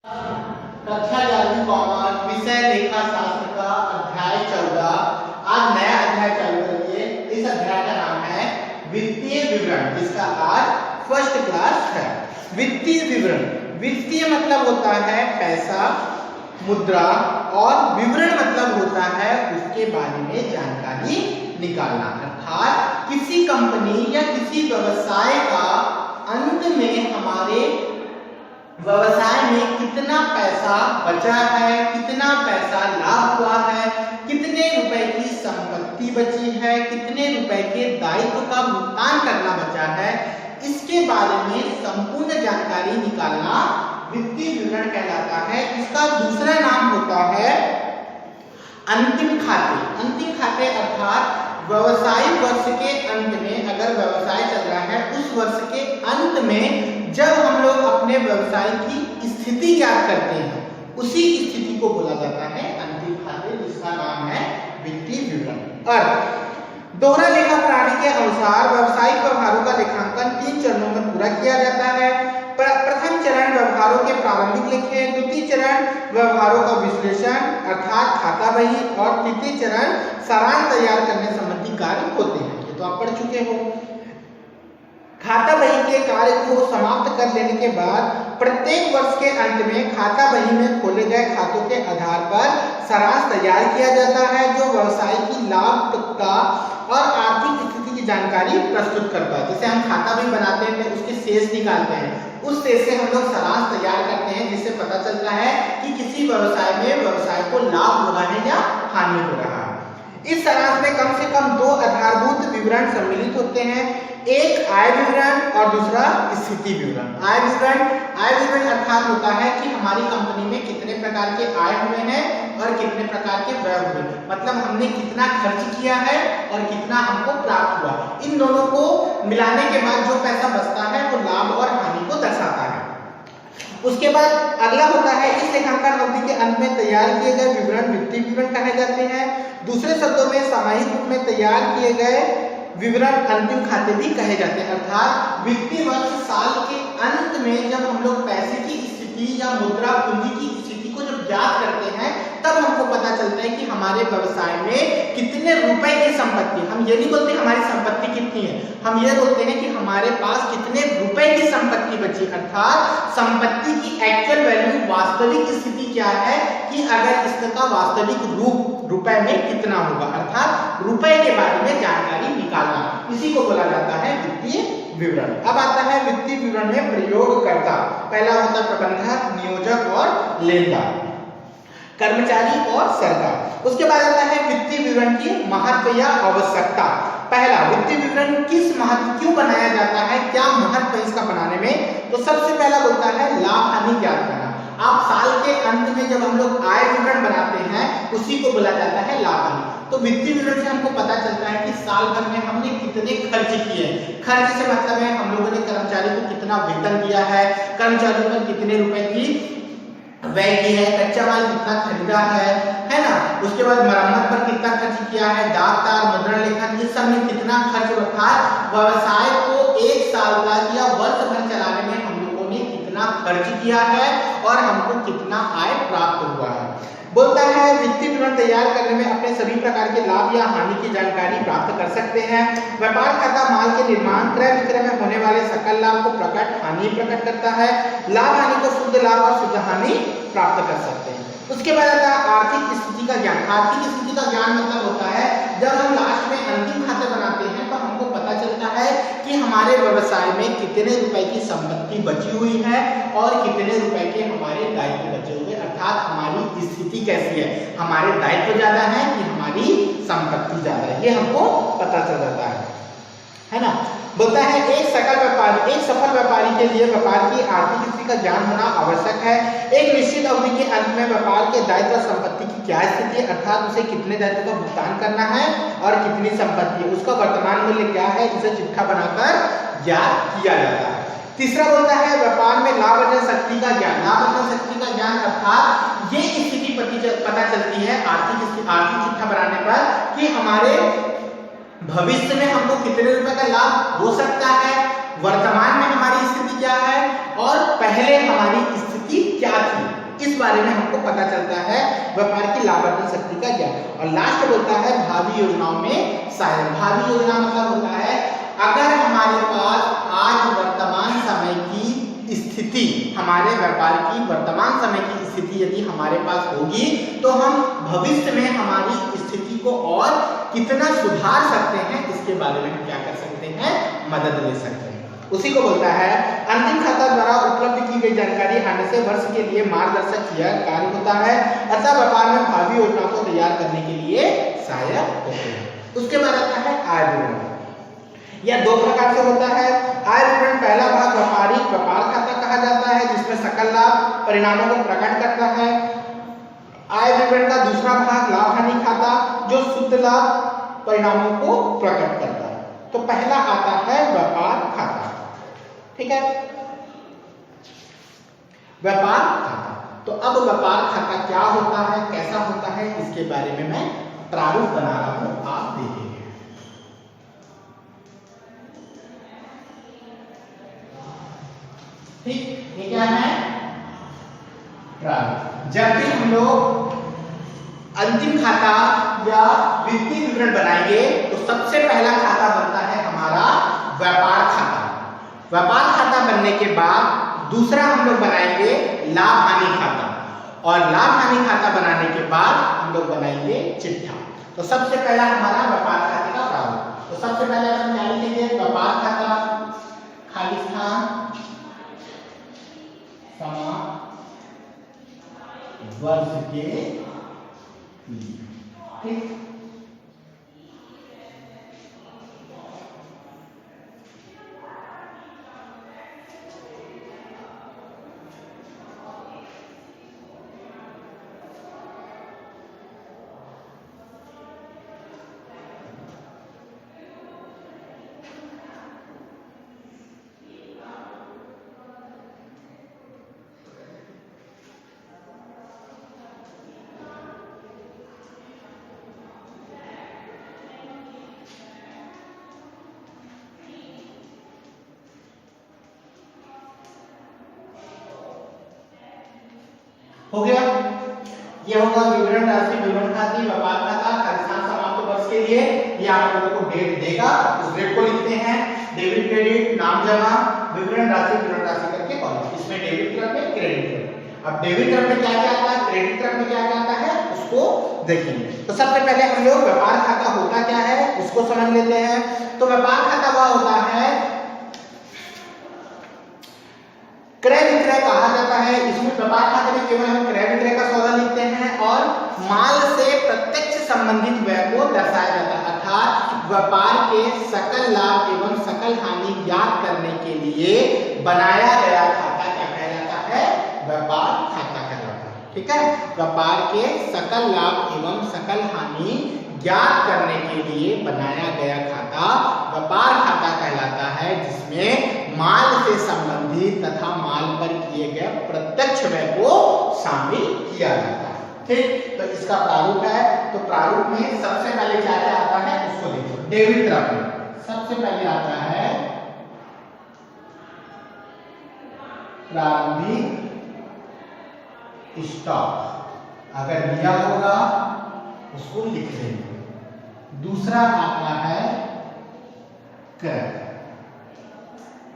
कक्षा 11वीं कॉमर्स विषय लेखा शास्त्र का अध्याय 14। आज नया अध्याय चालू करेंगे। इस अध्याय का नाम है वित्तीय विवरण, जिसका आज फर्स्ट क्लास है। वित्तीय विवरण, वित्तीय मतलब होता है पैसा, मुद्रा, और विवरण मतलब होता है उसके बारे में जानकारी निकालना। अर्थात किसी कंपनी या किसी व्यवसाय का अंत में हमारे व्यवसाय में कितना पैसा बचा है, कितना पैसा लाभ हुआ है, कितने रुपए की संपत्ति बची है, कितने रुपए के दायित्व का भुगतान करना बचा है, इसके बारे में संपूर्ण जानकारी निकालना वित्तीय विवरण कहलाता है। इसका दूसरा नाम होता है अंतिम खाते। अंतिम खाते अर्थात व्यवसायिक वर्ष के अंत में, अगर व्यवसाय चल रहा है उस वर्ष के अंत में जब हम लोग अपने व्यवसाय की स्थिति ज्ञात करते हैं, उसी स्थिति को बोला जाता है अंतिम खाते, जिसका नाम है वित्तीय विवरण। और दोहरा लेखा प्रणाली के अनुसार व्यवसायिक व्यवहारों का लेखांकन 3 चरणों में पूरा किया जाता है। प्रथम चरण व्यवहारों के प्रारंभिक लेखे, द्वितीय चरण व्यवहारों का विश्लेषण अर्थात खाता बही, और तृतीय चरण सारांश तैयार करने संबंधी कार्य होते हैं। ये तो आप पढ़ चुके हो। खाता बही के कार्य को समाप्त कर लेने के बाद प्रत्येक वर्ष के अंत में खाता बही में खोले गए खातों के आधार पर सारांश तैयार किया जाता है, जो व्यवसाय की लाभप्रदता और आर्थिक स्थिति की जानकारी प्रस्तुत करता है। जैसे हम खाता बही बनाते हैं, उसके शेष निकालते हैं, उस शेष से हम लोग सारांश तैयार करते हैं, जिससे पता चलता है कि किसी व्यवसाय में व्यवसाय को लाभ हो रहा है या हानि हो रहा है। इस सारांश में कम से कम 2 आधारभूत विवरण सम्मिलित होते हैं, एक आय विवरण और दूसरा स्थिति विवरण। आय विवरण अर्थात होता है कि हमारी कंपनी में कितने प्रकार के आय हुए हैं और कितने प्रकार के व्यय हुए, मतलब हमने कितना खर्च किया है और कितना हमको प्राप्त हुआ। इन दोनों को मिलाने के बाद जो पैसा बचता है वो लाभ और हानि को दर्शाता है। उसके बाद अगला होता है इस लेखांकन अवधि के अंत में तैयार किए गए विवरण वित्तीय विवरण कहे जाते हैं। दूसरे शब्दों में सामूहिक रूप में तैयार किए गए विवरण अंतिम खाते भी कहे जाते हैं। अर्थात वित्तीय वर्ष साल के अंत में जब हम लोग पैसे की स्थिति या मुद्रा पूंजी की स्थिति को जब ज्ञात करते हैं, तब हमको पता चलता है कि हमारे व्यवसाय में कितने रुपए की संपत्ति। हम ये नहीं बोलते हमारी संपत्ति कितनी है, हम ये बोलते हैं कि हमारे पास कितने रुपए की संपत्ति बची। अर्थात संपत्ति की एक्चुअल वैल्यू, वास्तविक स्थिति क्या है, कि अगर इसका वास्तविक रूप रुपए में कितना होगा, अर्थात रुपए के बारे में जानकारी निकालना, इसी को बोला जाता है वित्तीय विवरण। अब आता है वित्तीय विवरण में प्रयोगकर्ता। पहला होता है प्रबंधक, नियोजक और लेनदार, कर्मचारी और सरकार। उसके बाद आता है वित्तीय विवरण की महत्व या आवश्यकता। पहला, वित्तीय विवरण किस महत्व क्यों बनाया जाता है, क्या महत्व है इसका बनाने में, तो सबसे पहला होता है लाभ हानि ज्ञात करना। आप साल के अंत में जब हम लोग आय विवरण बनाते हैं, उसी को बोला जाता है लाभ हानि। तो वित्तीय विवरण से हमको पता चलता है कि साल भर में हमने कितने खर्च किए हैं। खर्च से मतलब है हम लोगों ने कर्मचारी को कितना वेतन दिया है, कर्मचारियों पर कितने रुपए की व्यय की है, कच्चा माल कितना खरीदा है ना। उसके बाद मरम्मत पर कितना खर्च किया है, दाग तार, मुद्रण लेखन, इस सब में कितना खर्च रखा। व्यवसाय को 1 साल तक या वर्ष भर चलाने में हम लोगों ने कितना खर्च किया है और हमको कितना आय प्राप्त हुआ है। बोलता है वित्तीय विवरण तैयार करने में अपने सभी प्रकार के लाभ या हानि की जानकारी प्राप्त कर सकते हैं। व्यापार खाता माल के निर्माण, क्रय विक्रय में होने वाले सकल लाभ को प्रकट, हानि प्रकट करता है। लाभ हानि को शुद्ध लाभ और शुद्ध हानि प्राप्त कर सकते हैं। उसके बाद आता है आर्थिक स्थिति का ज्ञान। आर्थिक स्थिति का ज्ञान मतलब होता है जब हम लास्ट में अंतिम खाते बनाते हैं, तो हमको पता चलता है कि हमारे व्यवसाय में कितने रुपए की संपत्ति बची हुई है और कितने रुपए के हमारे दायित्व बचे हुए, अर्थात हमारी स्थिति कैसी है, हमारे दायित्व ज्यादा है कि हमारी संपत्ति ज्यादा है, ये हमको पता चल जाता है ना। बोलता है एक सफल व्यापारी के लिए व्यापार की आर्थिक स्थिति का ज्ञान होना आवश्यक है। एक निश्चित अवधि के अंत में व्यापार के दायित्व और संपत्ति की क्या स्थिति है, अर्थात उसे कितने दायित्व का भुगतान करना है और कितनी संपत्ति है, उसका वर्तमान मूल्य क्या है, इसे चिट्ठा बनाकर ज्ञात किया जाता है। तीसरा बोलता है व्यापार में लाभ अर्जन शक्ति का ज्ञान। लाभ अर्जन शक्ति का ज्ञान अर्थात ये स्थिति पता चलती है आर्थिक चिट्ठा बनाने पर कि हमारे भविष्य में हमको कितने रुपए का लाभ हो सकता है, वर्तमान में हमारी स्थिति क्या है और पहले हमारी स्थिति क्या थी। बारे में हमको पता चलता है व्यापार की लाभ अर्जन शक्ति का ज्ञान। और लास्ट बोलता है भावी योजनाओं में सहायक। भावी योजना मतलब होता है अगर हमारे पास आज वर्तमान समय की स्थिति, हमारे व्यापार की वर्तमान समय की स्थिति यदि हमारे पास होगी तो हम भविष्य में हमारी स्थिति को और कितना सुधार सकते हैं, इसके बारे में हम क्या कर सकते हैं, मदद ले सकते हैं। उसी को बोलता है अंतिम खाता द्वारा उपलब्ध की गई जानकारी आने से वर्ष के लिए मार्गदर्शक किया कार्य होता है, अतः व्यापार में भावी योजना को तैयार करने के लिए सहायक होते हैं। उसके बाद आता है आय विवरण। यह दो प्रकार से होता है। आय विवरण पहला भाग व्यापारिक व्यापार खाता कहा जाता है, जिसमें सकल लाभ परिणामों को प्रकट करता है। आय विवरण का दूसरा भाग लाभ हानि खाता, जो शुद्ध लाभ परिणामों को प्रकट करता है। तो पहला आता है व्यापार खाता, ठीक है, व्यापार खाता। तो अब व्यापार खाता क्या होता है, कैसा होता है, इसके बारे में मैं प्रारूप बना रहा हूं, आप देखेंगे। ठीक, ये क्या है, प्रारूप। जब भी हम लोग अंतिम खाता या वित्तीय विवरण बनाएंगे तो सबसे पहला खाता बनता है हमारा व्यापार खाता। व्यापार खाता बनने के बाद दूसरा हम लोग बनाएंगे लाभ हानि खाता, और लाभ हानि खाता बनाने के बाद हम लोग बनाएंगे चिट्ठा। तो सबसे पहला हमारा व्यापार खाते का प्रारूप। तो सबसे पहले हम क्या लिखेंगे, व्यापार खाता, खाली स्थान, वर्ष के लिए, ठीक। हो गया, ये होगा विवरण राशि, विवरण खाते, व्यापार खाता, खालिस्तान समाप्त वर्ष के लिए। ये आप लोगों को डेट देगा, उस डेट को लिखते हैं, डेबिट क्रेडिट, नाम जमा, विवरण राशि, विवरण राशि करके कॉलम। इसमें डेबिट तरफ में, क्रेडिट तरफ। अब डेबिट तरफ में क्या क्या आता है, क्रेडिट तरफ में क्या क्या आता है, उसको देखेंगे। तो सबसे पहले हम लोग व्यापार खाता होता क्या है उसको समझ लेते हैं। तो व्यापार खाता वह होता है क्रय विक्रय कहा जाता है। इसमें व्यापार खाते में केवल हम क्रय विक्रय का सौदा लिखते हैं और माल से प्रत्यक्ष संबंधित व्यय को दर्शाया जाता है, अर्थात व्यापार के सकल लाभ एवं सकल हानि ज्ञात करने के लिए बनाया गया खाता क्या कहलाता है, व्यापार खाता कहलाता है, ठीक है। व्यापार के सकल लाभ एवं सकल हानि ज्ञात करने के लिए बनाया गया खाता व्यापार खाता कहलाता है, जिसमें माल से संबंधित तथा माल पर किए गए प्रत्यक्ष व्यय को शामिल किया जाता है, ठीक। तो इसका प्रारूप है। तो प्रारूप में सबसे पहले क्या क्या आता है उसको देखो। डेबिट तरफ में सबसे पहले आता है प्रारंभिक स्टॉक, अगर दिया होगा उसको लिख लेंगे। दूसरा आता है क्रय,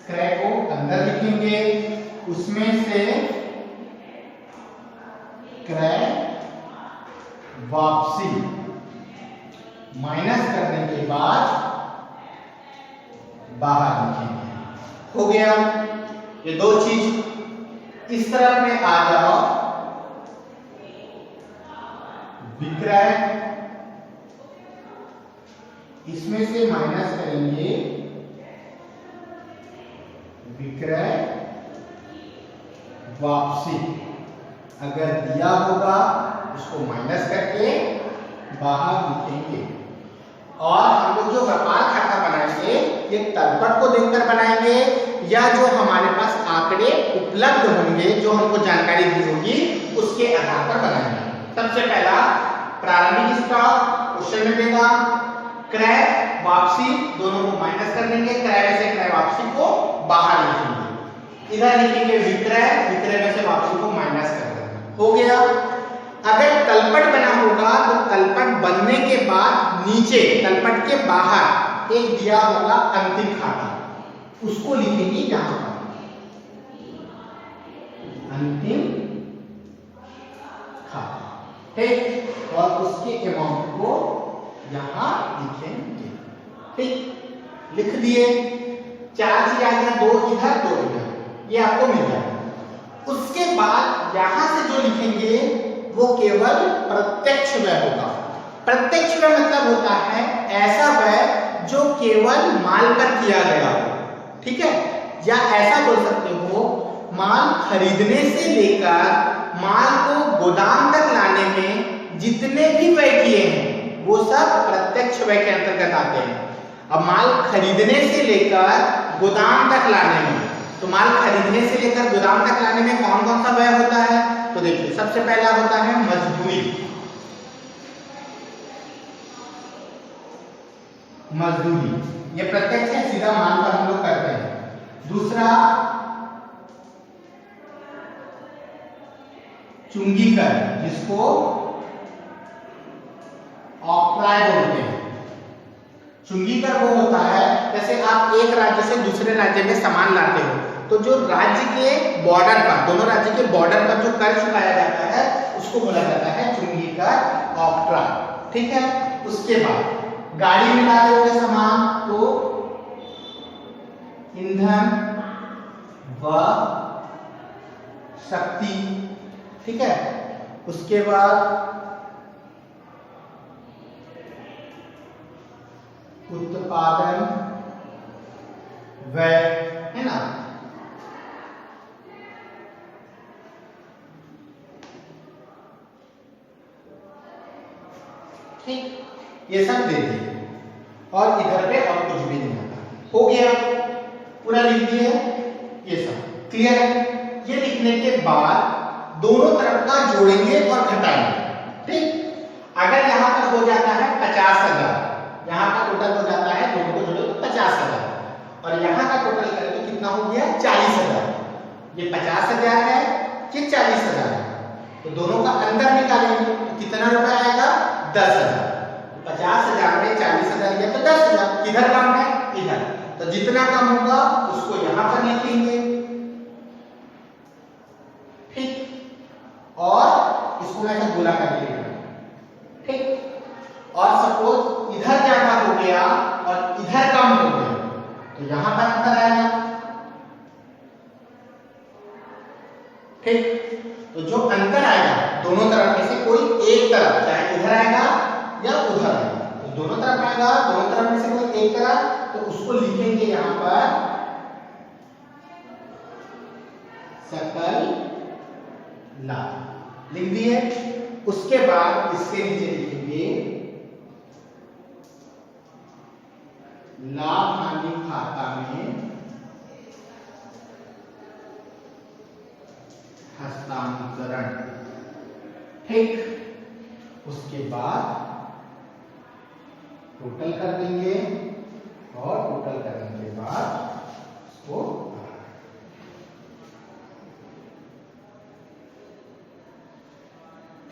क्रय को अंदर लिखेंगे, उसमें से क्रय वापसी माइनस करने के बाद बाहर लिखेंगे। हो गया ये दो चीज। इस तरफ में आ जाओ, विक्रय, इसमें से माइनस करेंगे विक्रय वापसी, अगर दिया होगा उसको माइनस करके बाहर लिखेंगे। और हम लोग जो व्यापार खाता बनाएंगे ये तलपट को देखकर बनाएंगे या जो हमारे पास आंकड़े उपलब्ध होंगे, जो हमको जानकारी दी होगी उसके आधार पर बनाएंगे। सबसे पहला प्रारंभिक स्टॉक क्वेश्चन में देगा, क्रय वापसी दोनों को माइनस कर देंगे, क्रय में से क्रय वापसी को बाहर लिखेंगे, इधर लिखेंगे विक्रय, विक्रय में से वापसी को माइनस कर देंगे। हो गया। बढ़ने के बाद नीचे तलपट के बाहर एक दिया होगा अंतिम खाता, उसको लिखेंगे यहां पर अंतिम खाता, ठीक। और उसके अमाउंट को यहां लिखेंगे, ठीक। लिख दिए, 4 चीज आ गया, 2 इधर 2 इधर, ये आपको मिल जाएगा। उसके बाद यहां से जो लिखेंगे वो केवल प्रत्यक्ष व्यय होगा। प्रत्यक्ष व्यय मतलब होता है ऐसा व्यय जो केवल माल पर किया गया हो, ठीक है। या ऐसा बोल सकते हो माल खरीदने से लेकर माल को गोदाम तक लाने में जितने भी व्यय किए हैं वो सब प्रत्यक्ष व्यय के अंतर्गत आते हैं। अब माल खरीदने से लेकर गोदाम तक लाने में, तो माल खरीदने से लेकर गोदाम तक लाने में कौन कौन सा व्यय होता है, तो देखिए सबसे पहला होता है मजदूरी, ये प्रत्यक्ष है, सीधा माल पर हम लोग करते हैं। दूसरा चुंगी कर, जिसको ऑक्ट्राय बोलते हैं। चुंगी कर वो होता है जैसे आप एक राज्य से दूसरे राज्य में सामान लाते हो, तो जो राज्य के बॉर्डर पर, दोनों राज्य के बॉर्डर पर जो कर चुकाया जाता है उसको बोला जाता है चुंगी कर, ऑक्ट्राय, ठीक है। उसके बाद गाड़ी में ला रहे हो सामान तो ईंधन व शक्ति, ठीक है। उसके बाद उत्पादन व्यय, है ना, ठीक, ये सब दे दिए। और इधर पे और कुछ भी नहीं आता, हो गया, पूरा लिख दिए, ये सब क्लियर है। ये लिखने के बाद दोनों तरफ का जोड़ेंगे और घटाएंगे, ठीक। अगर यहां पर हो जाता है 50,000, यहाँ का टोटल हो जाता है, दोनों को जोड़ो तो 50,000, और यहाँ का टोटल करें तो कितना हो गया 40,000। ये 50,000 है, ये 40,000 है, तो दोनों का अंतर निकालेंगे तो कितना रुपया आएगा 10,000। 50,000 में 40,000 गया तो 10,000, किधर कम है इधर, तो जितना कम होगा उसको यहाँ पर लिखेंगे, ठीक। और इसको मैं गोला करके, ठीक। और सपोज इधर ज्यादा हो गया और इधर कम हो गया तो यहां पर अंतर आएगा, ठीक। तो जो अंतर आएगा दोनों तरफ में से कोई एक तरफ, चाहे इधर आएगा या उधर आएगा, तो दोनों तरफ आएगा, दोनों तरफ में से कोई एक तरफ, तो उसको लिखेंगे यहां पर सकल लाभ, लिख दिए। उसके बाद इसके नीचे लिखेंगे लाभ हानि खाता में हस्तांतरण, ठीक। उसके बाद टोटल कर देंगे और टोटल करने के बाद उसको,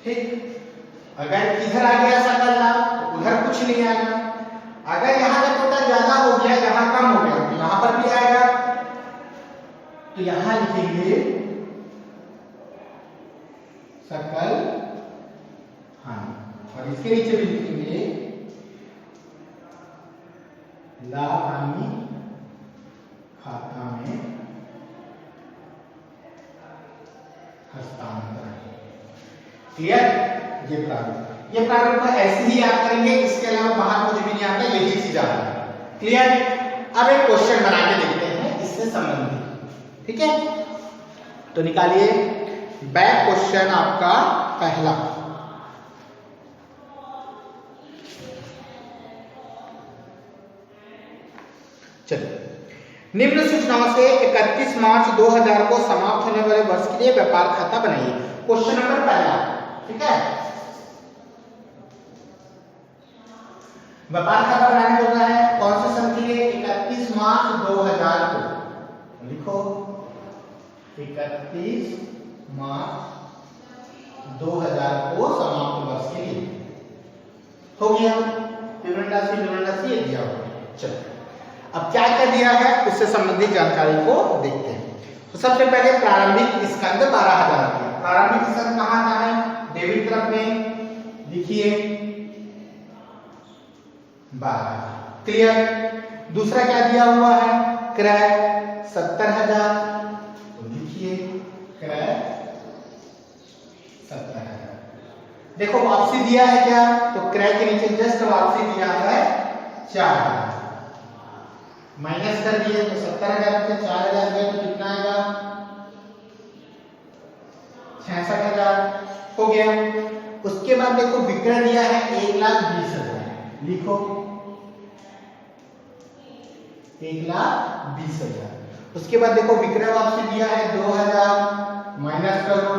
ठीक। अगर इधर आ गया सकल लाभ तो उधर कुछ नहीं आएगा। अगर यहाँ का टोटल ज्यादा हो गया, यहाँ कम हो गया, तो यहाँ पर भी आएगा, तो यहाँ लिखेंगे सकल हानि, और इसके नीचे भी लिखेंगे लाभ हानि खाता में हस्तांतरण, क्लियर। ये प्रारूप को ऐसे ही याद करेंगे, इसके अलावा बाहर कुछ भी नहीं आता, यही चीज आता है, क्लियर। अब एक क्वेश्चन बना के देखते हैं इससे संबंधित, ठीक है। तो निकालिए बैक क्वेश्चन आपका पहला, चलिए। निम्न सूचनाओं से 31 मार्च 2000 को समाप्त होने वाले वर्ष के लिए व्यापार खाता बनाइए। क्वेश्चन नंबर पहला, ठीक है। व्यापार खाता बनाने को है कौन से सन के लिए, 31 मार्च 2000 को, लिखो 31 मार्च 2000 को समाप्त वर्ष के लिए। हो गया, विवरण राशि ये दिया हुआ है। चलो अब क्या क्या दिया है उससे संबंधित जानकारी को देखते हैं। तो सबसे पहले प्रारंभिक स्कंद 12,000 की। प्रारंभिक स्कंद कहाँ का है? डेबिट तरफ में लिखिए 12,000। क्लियर। दूसरा क्या दिया हुआ है? क्रय 70,000, तो लिखिए क्रय 70,000। देखो वापसी दिया है क्या? तो क्रय के नीचे जस्ट वापसी दिया है 4,000, माइनस कर दिए तो 70,000 से 4,000 गए तो कितना आएगा? 66,000 हो गया। उसके बाद देखो विक्रय दिया है 1,20,000, लिखो 1,20,000। उसके बाद देखो विक्रय वापसी दिया है 2,000, माइनस करो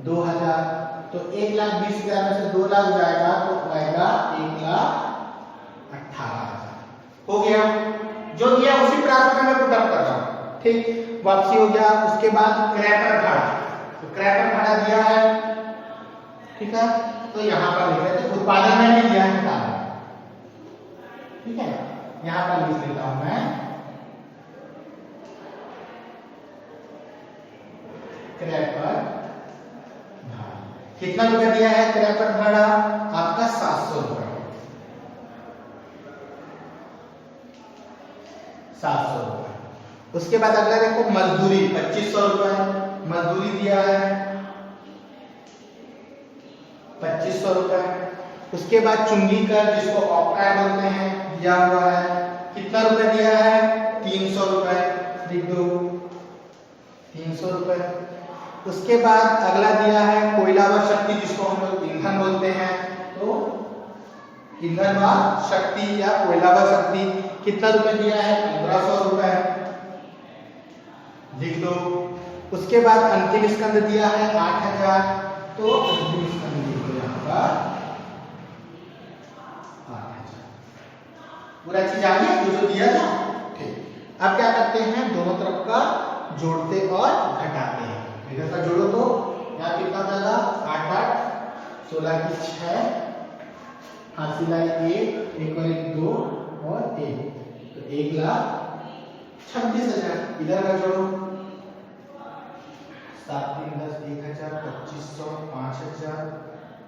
2,000, तो 1,20,000 में से 2 लाख जाएगा तो आएगा 1,18,000। हो गया। जो दिया उसी प्रारूप में पुट अप कर रहा हूं। ठीक, वापसी हो गया। उसके बाद क्रय पर भाड़ा, तो क्रय पर भाड़ा दिया है, ठीक है, तो यहां पर लिख रहे थे उत्पादन में भी दिया है काम, ठीक है, यहां पर लिख लेता हूं मैं क्रय पर भाड़ा। कितना रुपया दिया है क्रय पर भाड़ा? आपका 700 रुपया, 700 रुपये। उसके बाद अगला देखो मजदूरी 2500 रुपए, मजदूरी दिया है 2500 रुपए। उसके बाद चुंगी कर जिसको ऑक्ट्राय बोलते हैं दिया हुआ है, कितना रुपए दिया है? 300 रुपए, लिख दो 300 रुपए। उसके बाद अगला दिया है कोयला व शक्ति जिसको हम लोग ईंधन बोलते हैं, तो ईंधन व शक्ति या कोयला व शक्ति कितना रुपए दिया है? 1500 रुपए, लिख दो। उसके बाद अंतिम स्कंद दिया है 8,000, तो अंतिम स्कंद लिख दो यहाँ पर 8,000। पूरा चीज आ गया जो दिया था। ठीक, अब क्या करते हैं? दोनों तरफ का जोड़ते और घटाते हैं। इधर का जोड़ो तो यहाँ कितना जाएगा? 8 8 16 की 6, हाथ सिलाई 1 और 1 2 और 1, तो 1,26,000। इधर का जोड़ो 7 3 10 1,000, 2500, 5,000,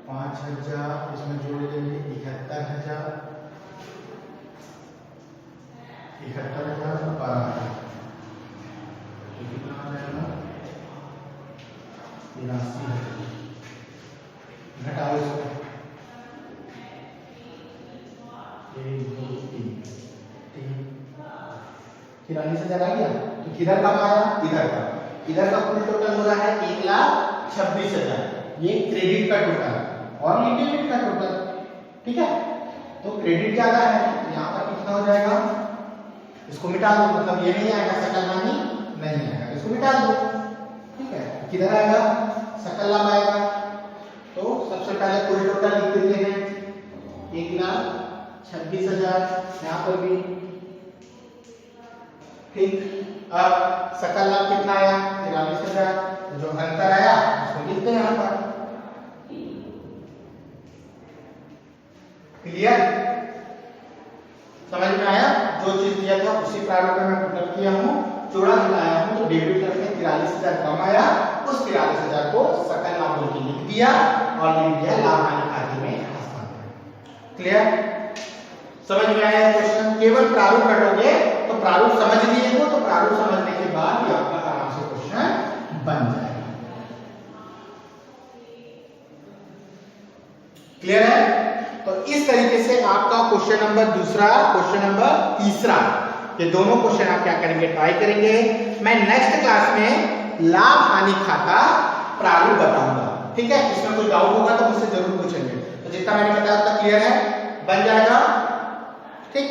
5,000, इसमें जोड़ देंगे 71,000, 71,000 और 12,000, कितना आ जाएगा? 83,000। घटाओ इसको 1 2 3 43,000 आ गया। तो किधर का आया? इधर का। इधर का कुल टोटल हो रहा है 1,26,000। ये क्रेडिट का टोटल और ये डेबिट का टोटल, ठीक है। तो क्रेडिट ज्यादा है, यहाँ पर कितना हो जाएगा? इसको मिटा दो, मतलब ये नहीं आएगा, सकल हानि नहीं आएगा, इसको मिटा दो, ठीक है। किधर आएगा? सकल लाभ आएगा। तो सबसे पहले कुल टोटल लिख देते हैं 1,26,000, यहाँ पर भी ठीक। अब सकल लाभ कितना आया? 43,000। जो अंतर आया उसको लिखते हैं यहाँ पर। क्लियर? समझ में आया? जो चीज दिया था उसी प्रारूप में मैं पुट किया हूँ, जोड़ा मिलाया हूँ, तो डेबिट तरफ में 43,000 कम आया, उस 43,000 को सकल लाभ बोल के लिख दिया और लिख दिया लाभ हानि खाते में हस्तांतरण। क्लियर? समझ में आया क्वेश्चन? केवल प्रारूप रटोगे तो प्रारूप समझ लिए हो, तो प्रारूप समझने के बाद ये आपका आराम से क्वेश्चन बन जाएगा। क्लियर है? तो इस तरीके से आपका क्वेश्चन नंबर दूसरा, क्वेश्चन नंबर तीसरा, ये दोनों क्वेश्चन आप क्या करेंगे? ट्राई करेंगे। मैं नेक्स्ट क्लास में लाभ हानि खाता प्रारूप बताऊंगा, ठीक है। इसमें कोई डाउट होगा तो मुझसे जरूर पूछेंगे। तो जितना मैंने बताया उतना क्लियर है, बन जाएगा, ठीक।